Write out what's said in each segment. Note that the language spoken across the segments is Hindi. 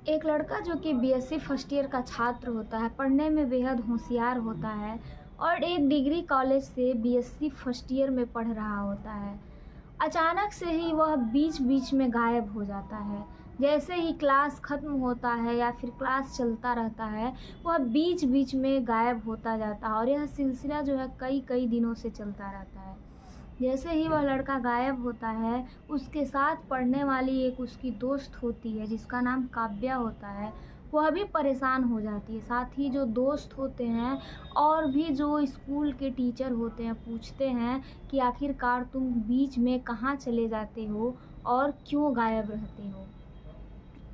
एक लड़का जो कि बीएससी फर्स्ट ईयर का छात्र होता है, पढ़ने में बेहद होशियार होता है और एक डिग्री कॉलेज से बीएससी फर्स्ट ईयर में पढ़ रहा होता है। अचानक से ही वह बीच-बीच में गायब हो जाता है। जैसे ही क्लास ख़त्म होता है या फिर क्लास चलता रहता है, वह बीच-बीच में गायब होता जाता है और यह सिलसिला जो है कई-कई दिनों से चलता रहता है। जैसे ही वह लड़का गायब होता है, उसके साथ पढ़ने वाली एक उसकी दोस्त होती है जिसका नाम काव्या होता है, वह भी परेशान हो जाती है। साथ ही जो दोस्त होते हैं और भी जो स्कूल के टीचर होते हैं पूछते हैं कि आखिरकार तुम बीच में कहाँ चले जाते हो और क्यों गायब रहते हो।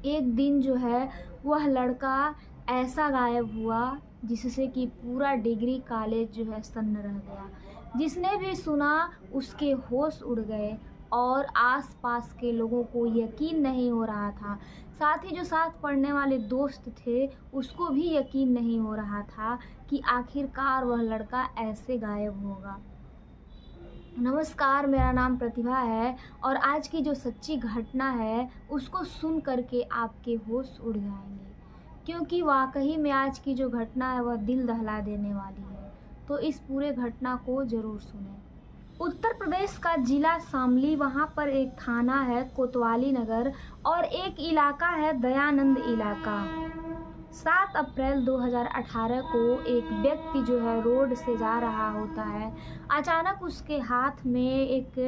एक दिन जो है वह लड़का ऐसा गायब हुआ जिससे कि पूरा डिग्री कॉलेज जो है सन्न रह गया। जिसने भी सुना उसके होश उड़ गए और आस-पास के लोगों को यकीन नहीं हो रहा था। साथ ही जो साथ पढ़ने वाले दोस्त थे उसको भी यकीन नहीं हो रहा था कि आखिरकार वह लड़का ऐसे गायब होगा। नमस्कार, मेरा नाम प्रतिभा है और आज की जो सच्ची घटना है उसको सुन कर के आपके होश उड़ जाएँगे, क्योंकि वाक़ई में आज की जो घटना है वह दिल दहला देने वाली है। तो इस पूरे घटना को ज़रूर सुनें। उत्तर प्रदेश का ज़िला शामली, वहाँ पर एक थाना है कोतवाली नगर और एक इलाका है दयानंद इलाका। 7 अप्रैल 2018 को एक व्यक्ति जो है रोड से जा रहा होता है। अचानक उसके हाथ में एक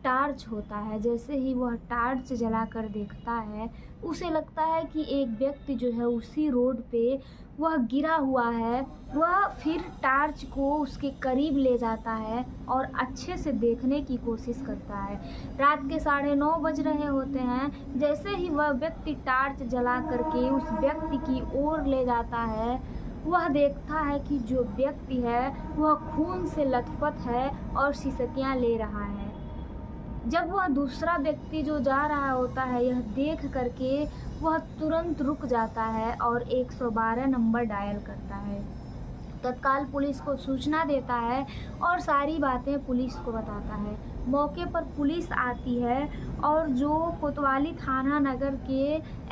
टार्च होता है। जैसे ही वह टार्च जलाकर देखता है, उसे लगता है कि एक व्यक्ति जो है उसी रोड पे वह गिरा हुआ है। वह फिर टार्च को उसके करीब ले जाता है और अच्छे से देखने की कोशिश करता है। रात के 9:30 बज रहे होते हैं। जैसे ही वह व्यक्ति टार्च जला करके उस व्यक्ति की ओर ले जाता है, वह देखता है कि जो व्यक्ति है वह खून से लथपथ है और सिसकियाँ ले रहा है। जब वह दूसरा व्यक्ति जो जा रहा होता है यह देख करके वह तुरंत रुक जाता है और 112 नंबर डायल करता है। तत्काल पुलिस को सूचना देता है और सारी बातें पुलिस को बताता है। मौके पर पुलिस आती है और जो कोतवाली थाना नगर के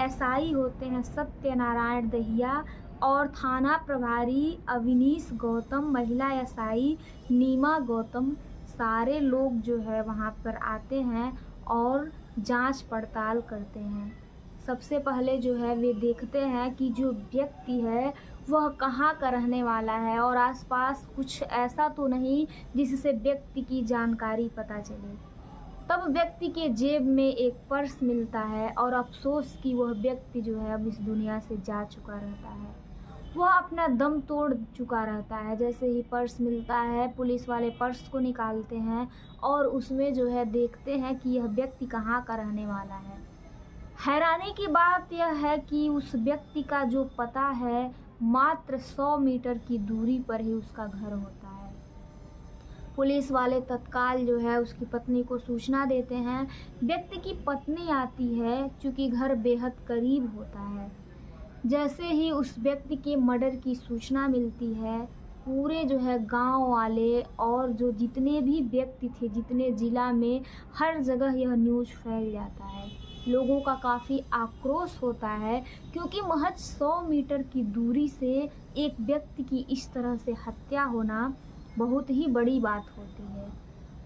एसआई होते हैं सत्यनारायण दहिया और थाना प्रभारी अवनीश गौतम, महिला एसआई नीमा गौतम, सारे लोग जो है वहाँ पर आते हैं और जांच पड़ताल करते हैं। सबसे पहले जो है वे देखते हैं कि जो व्यक्ति है वह कहाँ का रहने वाला है और आसपास कुछ ऐसा तो नहीं जिससे व्यक्ति की जानकारी पता चले। तब व्यक्ति के जेब में एक पर्स मिलता है और अफसोस कि वह व्यक्ति जो है अब इस दुनिया से जा चुका रहता है। वह अपना दम तोड़ चुका रहता है। जैसे ही पर्स मिलता है, पुलिस वाले पर्स को निकालते हैं और उसमें जो है देखते हैं कि यह व्यक्ति कहाँ का रहने वाला है। हैरानी की बात यह है कि उस व्यक्ति का जो पता है मात्र 100 मीटर की दूरी पर ही उसका घर होता है। पुलिस वाले तत्काल जो है उसकी पत्नी को सूचना देते हैं। व्यक्ति की पत्नी आती है, चूँकि घर बेहद करीब होता है। जैसे ही उस व्यक्ति के मर्डर की सूचना मिलती है, पूरे जो है गांव वाले और जो जितने भी व्यक्ति थे, जितने ज़िला में, हर जगह यह न्यूज़ फैल जाता है। लोगों का काफ़ी आक्रोश होता है क्योंकि महज 100 मीटर की दूरी से एक व्यक्ति की इस तरह से हत्या होना बहुत ही बड़ी बात होती है।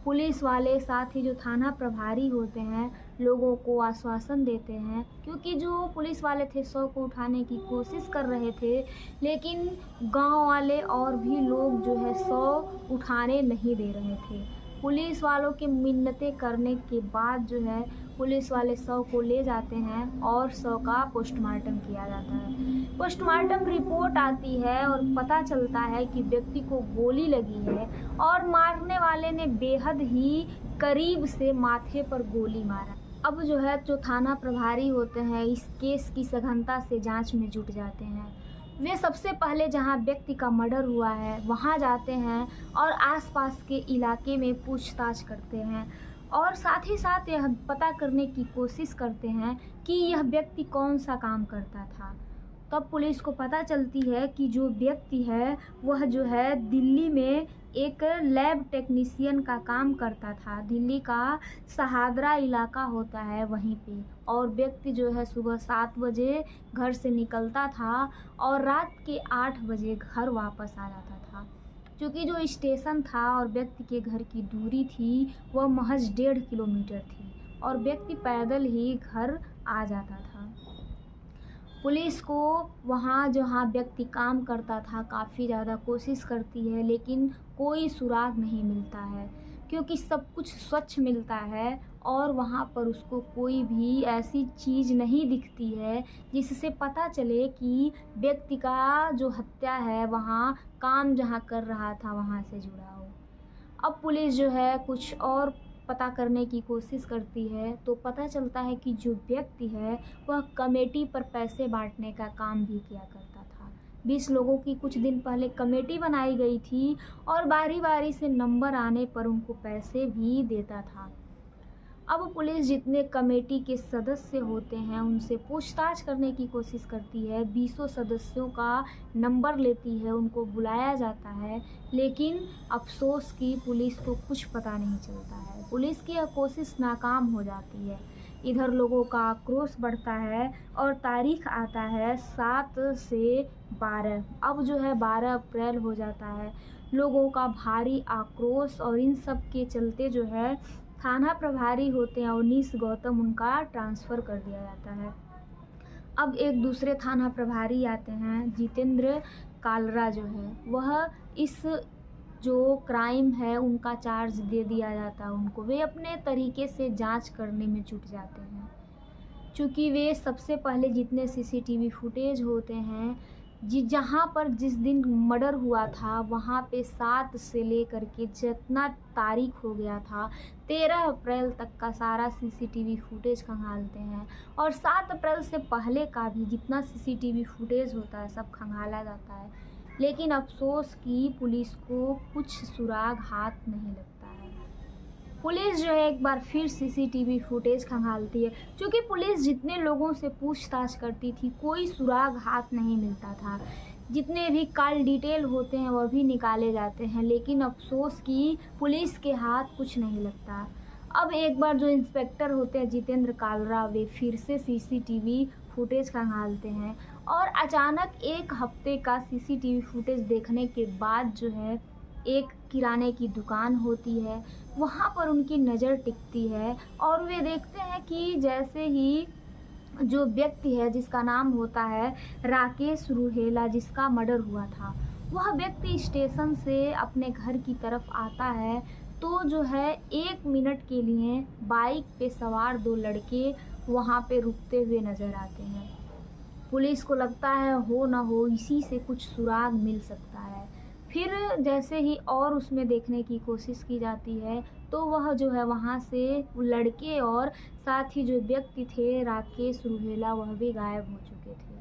पुलिस वाले साथ ही जो थाना प्रभारी होते हैं लोगों को आश्वासन देते हैं, क्योंकि जो पुलिस वाले थे 100 को उठाने की कोशिश कर रहे थे, लेकिन गांव वाले और भी लोग जो है 100 उठाने नहीं दे रहे थे। पुलिस वालों के मिन्नतें करने के बाद जो है पुलिस वाले 100 को ले जाते हैं और 100 का पोस्टमार्टम किया जाता है। पोस्टमार्टम रिपोर्ट आती है और पता चलता है कि व्यक्ति को गोली लगी है और मारने वाले ने बेहद ही करीब से माथे पर गोली मारा। अब जो है जो थाना प्रभारी होते हैं इस केस की सघनता से जांच में जुट जाते हैं। वे सबसे पहले जहां व्यक्ति का मर्डर हुआ है वहां जाते हैं और आसपास के इलाके में पूछताछ करते हैं और साथ ही साथ यह पता करने की कोशिश करते हैं कि यह व्यक्ति कौन सा काम करता था। तब पुलिस को पता चलती है कि जो व्यक्ति है वह जो है दिल्ली में एक लैब टेक्नीशियन का काम करता था। दिल्ली का शहादरा इलाका होता है वहीं पे, और व्यक्ति जो है सुबह 7 बजे घर से निकलता था और रात के 8 बजे घर वापस आ जाता था। क्योंकि जो स्टेशन था और व्यक्ति के घर की दूरी थी वह महज 1.5 किलोमीटर थी और व्यक्ति पैदल ही घर आ जाता था। पुलिस को वहाँ जहाँ व्यक्ति काम करता था काफ़ी ज़्यादा कोशिश करती है, लेकिन कोई सुराग नहीं मिलता है, क्योंकि सब कुछ स्वच्छ मिलता है और वहाँ पर उसको कोई भी ऐसी चीज़ नहीं दिखती है जिससे पता चले कि व्यक्ति का जो हत्या है वहाँ काम जहाँ कर रहा था वहाँ से जुड़ा हो। अब पुलिस जो है कुछ और पता करने की कोशिश करती है, तो पता चलता है कि जो व्यक्ति है वह कमेटी पर पैसे बांटने का काम भी किया करता था। 20 लोगों की कुछ दिन पहले कमेटी बनाई गई थी और बारी बारी से नंबर आने पर उनको पैसे भी देता था। अब पुलिस जितने कमेटी के सदस्य होते हैं उनसे पूछताछ करने की कोशिश करती है। 20 सदस्यों का नंबर लेती है, उनको बुलाया जाता है, लेकिन अफसोस की पुलिस को कुछ पता नहीं चलता है। पुलिस की यह कोशिश नाकाम हो जाती है। इधर लोगों का आक्रोश बढ़ता है और तारीख आता है 7 से 12। अब जो है 12 अप्रैल हो जाता है। लोगों का भारी आक्रोश और इन सब के चलते जो है थाना प्रभारी होते हैं अवनीश गौतम, उनका ट्रांसफ़र कर दिया जाता है। अब एक दूसरे थाना प्रभारी आते हैं, जितेंद्र कालरा जो है वह इस जो क्राइम है उनका चार्ज दे दिया जाता है उनको। वे अपने तरीके से जांच करने में जुट जाते हैं, क्योंकि वे सबसे पहले जितने सीसीटीवी फुटेज होते हैं जहाँ पर जिस दिन मर्डर हुआ था वहाँ पे 7 से लेकर के जितना तारीख हो गया था 13 अप्रैल तक का सारा सीसीटीवी फुटेज खंगालते हैं, और 7 अप्रैल से पहले का भी जितना सीसीटीवी फुटेज होता है सब खंगाला जाता है। लेकिन अफसोस कि पुलिस को कुछ सुराग हाथ नहीं लगता है। पुलिस जो है एक बार फिर सीसीटीवी फुटेज खंगालती है, क्योंकि पुलिस जितने लोगों से पूछताछ करती थी कोई सुराग हाथ नहीं मिलता था। जितने भी कॉल डिटेल होते हैं वह भी निकाले जाते हैं, लेकिन अफसोस कि पुलिस के हाथ कुछ नहीं लगता। अब एक बार जो इंस्पेक्टर होते हैं जितेंद्र कालरा, वे फिर से सीसीटीवी फुटेज खंगालते हैं और अचानक 1 हफ्ते का सीसीटीवी फुटेज देखने के बाद जो है एक किराने की दुकान होती है, वहाँ पर उनकी नज़र टिकती है और वे देखते हैं कि जैसे ही जो व्यक्ति है जिसका नाम होता है राकेश रूहेला, जिसका मर्डर हुआ था, वह व्यक्ति स्टेशन से अपने घर की तरफ आता है, तो जो है 1 मिनट के लिए बाइक पे सवार 2 लड़के वहाँ पे रुकते हुए नज़र आते हैं। पुलिस को लगता है हो ना हो इसी से कुछ सुराग मिल सकता है। फिर जैसे ही और उसमें देखने की कोशिश की जाती है तो वह जो है वहाँ से लड़के और साथ ही जो व्यक्ति थे राकेश रूहेला वह भी गायब हो चुके थे।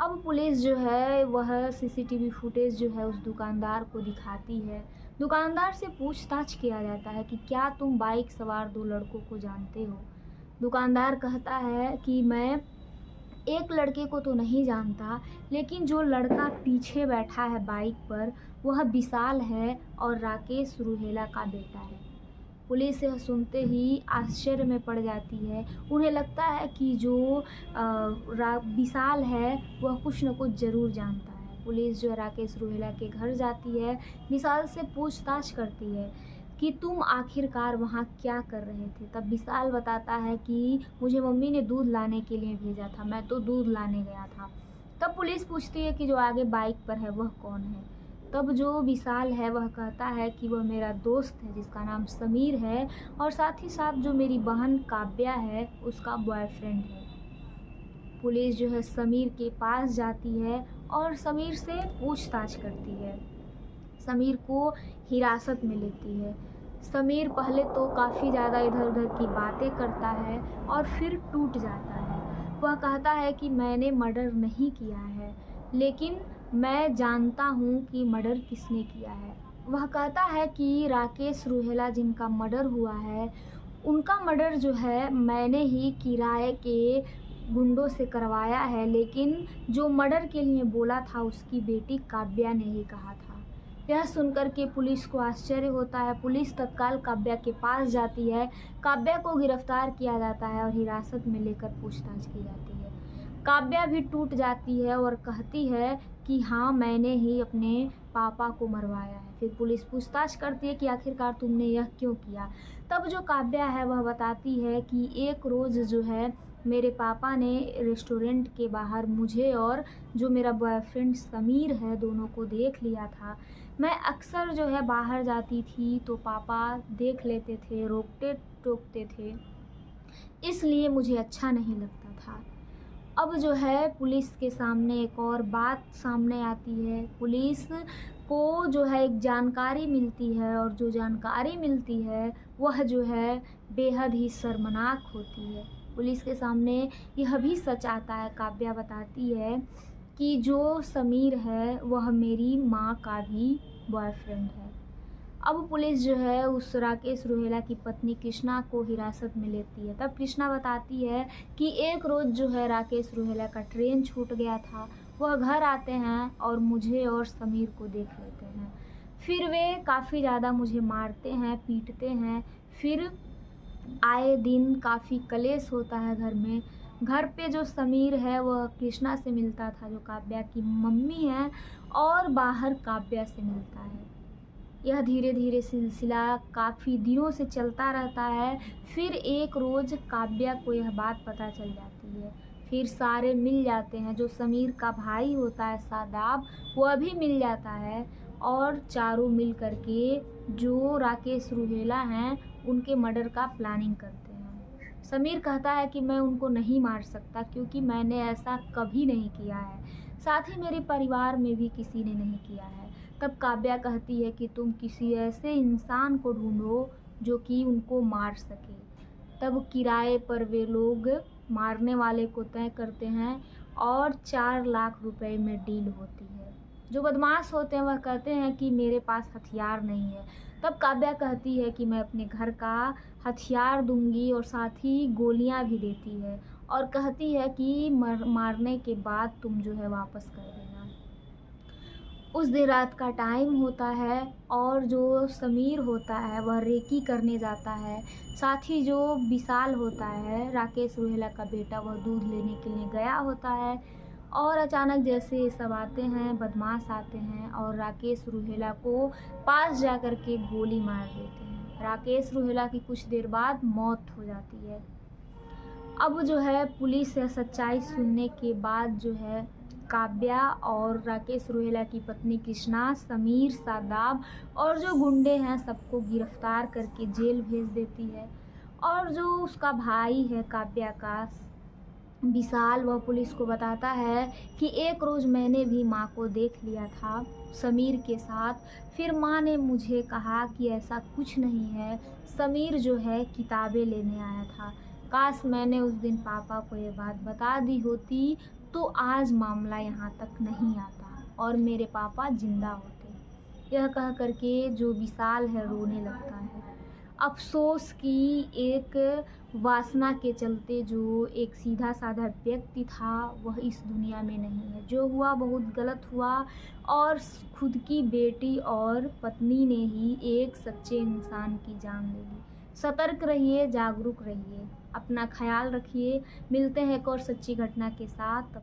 अब पुलिस जो है वह सीसीटीवी फुटेज जो है उस दुकानदार को दिखाती है। दुकानदार से पूछताछ किया जाता है कि क्या तुम बाइक सवार 2 लड़कों को जानते हो। दुकानदार कहता है कि मैं एक लड़के को तो नहीं जानता, लेकिन जो लड़का पीछे बैठा है बाइक पर वह विशाल है और राकेश रूहेला का बेटा है। पुलिस यह सुनते ही आश्चर्य में पड़ जाती है। उन्हें लगता है कि जो विशाल है वह कुछ न कुछ ज़रूर जानता है। पुलिस जो राकेश रूहेला के घर जाती है, विशाल से पूछताछ करती है कि तुम आखिरकार वहाँ क्या कर रहे थे। तब विशाल बताता है कि मुझे मम्मी ने दूध लाने के लिए भेजा था, मैं तो दूध लाने गया था। तब पुलिस पूछती है कि जो आगे बाइक पर है वह कौन है। तब जो विशाल है वह कहता है कि वह मेरा दोस्त है जिसका नाम समीर है, और साथ ही साथ जो मेरी बहन काव्या है उसका बॉयफ्रेंड है। पुलिस जो है समीर के पास जाती है और समीर से पूछताछ करती है, समीर को हिरासत में लेती है। समीर पहले तो काफ़ी ज़्यादा इधर उधर की बातें करता है और फिर टूट जाता है। वह कहता है कि मैंने मर्डर नहीं किया है, लेकिन मैं जानता हूँ कि मर्डर किसने किया है। वह कहता है कि राकेश रूहेला जिनका मर्डर हुआ है उनका मर्डर जो है मैंने ही किराए के गुंडों से करवाया है, लेकिन जो मर्डर के लिए बोला था उसकी बेटी काव्या ने ही कहा था। यह सुनकर के पुलिस को आश्चर्य होता है। पुलिस तत्काल काव्या के पास जाती है। काव्या को गिरफ्तार किया जाता है और हिरासत में लेकर पूछताछ की जाती है। काव्या भी टूट जाती है और कहती है कि हाँ, मैंने ही अपने पापा को मरवाया है। फिर पुलिस पूछताछ करती है कि आखिरकार तुमने यह क्यों किया। तब जो काव्या है वह बताती है कि एक रोज़ जो है मेरे पापा ने रेस्टोरेंट के बाहर मुझे और जो मेरा बॉयफ्रेंड समीर है दोनों को देख लिया था। मैं अक्सर जो है बाहर जाती थी तो पापा देख लेते थे, रोकते टोकते थे, इसलिए मुझे अच्छा नहीं लगता था। अब जो है पुलिस के सामने एक और बात सामने आती है। पुलिस को जो है एक जानकारी मिलती है और जो जानकारी मिलती है वह जो है बेहद ही शर्मनाक होती है। पुलिस के सामने यह भी सच आता है। काव्या बताती है कि जो समीर है वह मेरी माँ का भी बॉयफ्रेंड है। अब पुलिस जो है उस राकेश रोहेला की पत्नी कृष्णा को हिरासत में लेती है। तब कृष्णा बताती है कि एक रोज़ जो है राकेश रोहेला का ट्रेन छूट गया था। वह घर आते हैं और मुझे और समीर को देख लेते हैं। फिर वे काफ़ी ज़्यादा मुझे मारते हैं, पीटते हैं। फिर आए दिन काफ़ी कलेश होता है घर में। घर पे जो समीर है वह कृष्णा से मिलता था, जो काव्या की मम्मी है, और बाहर काव्या से मिलता है। यह धीरे धीरे सिलसिला काफ़ी दिनों से चलता रहता है। फिर एक रोज़ काव्या को यह बात पता चल जाती है। फिर सारे मिल जाते हैं। जो समीर का भाई होता है शादाब, वह भी मिल जाता है और चारों मिल करके जो राकेश रोहेला हैं उनके मर्डर का प्लानिंग करते हैं। समीर कहता है कि मैं उनको नहीं मार सकता क्योंकि मैंने ऐसा कभी नहीं किया है, साथ ही मेरे परिवार में भी किसी ने नहीं किया है। तब काव्या कहती है कि तुम किसी ऐसे इंसान को ढूंढो जो कि उनको मार सके। तब किराए पर वे लोग मारने वाले को तय करते हैं और 4 लाख रुपए में डील होती है। जो बदमाश होते हैं वह कहते हैं कि मेरे पास हथियार नहीं है। तब काव्या कहती है कि मैं अपने घर का हथियार दूंगी और साथ ही गोलियां भी देती है और कहती है कि मारने के बाद तुम जो है वापस कर देना। उस दिन रात का टाइम होता है और जो समीर होता है वह रेकी करने जाता है। साथ ही जो विशाल होता है राकेश रोहेला का बेटा, वह दूध लेने के लिए गया होता है और अचानक जैसे ये सब आते हैं, बदमाश आते हैं और राकेश रोहेला को पास जा कर के गोली मार देते हैं। राकेश रोहेला की कुछ देर बाद मौत हो जाती है। अब जो है पुलिस से सच्चाई सुनने के बाद जो है काव्या और राकेश रोहेला की पत्नी कृष्णा, समीर, शादाब और जो गुंडे हैं सबको गिरफ्तार करके जेल भेज देती है। और जो उसका भाई है काव्या का, विशाल, वह पुलिस को बताता है कि एक रोज़ मैंने भी माँ को देख लिया था समीर के साथ। फिर माँ ने मुझे कहा कि ऐसा कुछ नहीं है, समीर जो है किताबें लेने आया था। काश मैंने उस दिन पापा को ये बात बता दी होती तो आज मामला यहाँ तक नहीं आता और मेरे पापा जिंदा होते। यह कह करके जो विशाल है रोने लगता है। अफसोस की एक वासना के चलते जो एक सीधा साधा व्यक्ति था वह इस दुनिया में नहीं है। जो हुआ बहुत गलत हुआ और खुद की बेटी और पत्नी ने ही एक सच्चे इंसान की जान ले ली। सतर्क रहिए, जागरूक रहिए, अपना ख्याल रखिए। मिलते हैं एक और सच्ची घटना के साथ।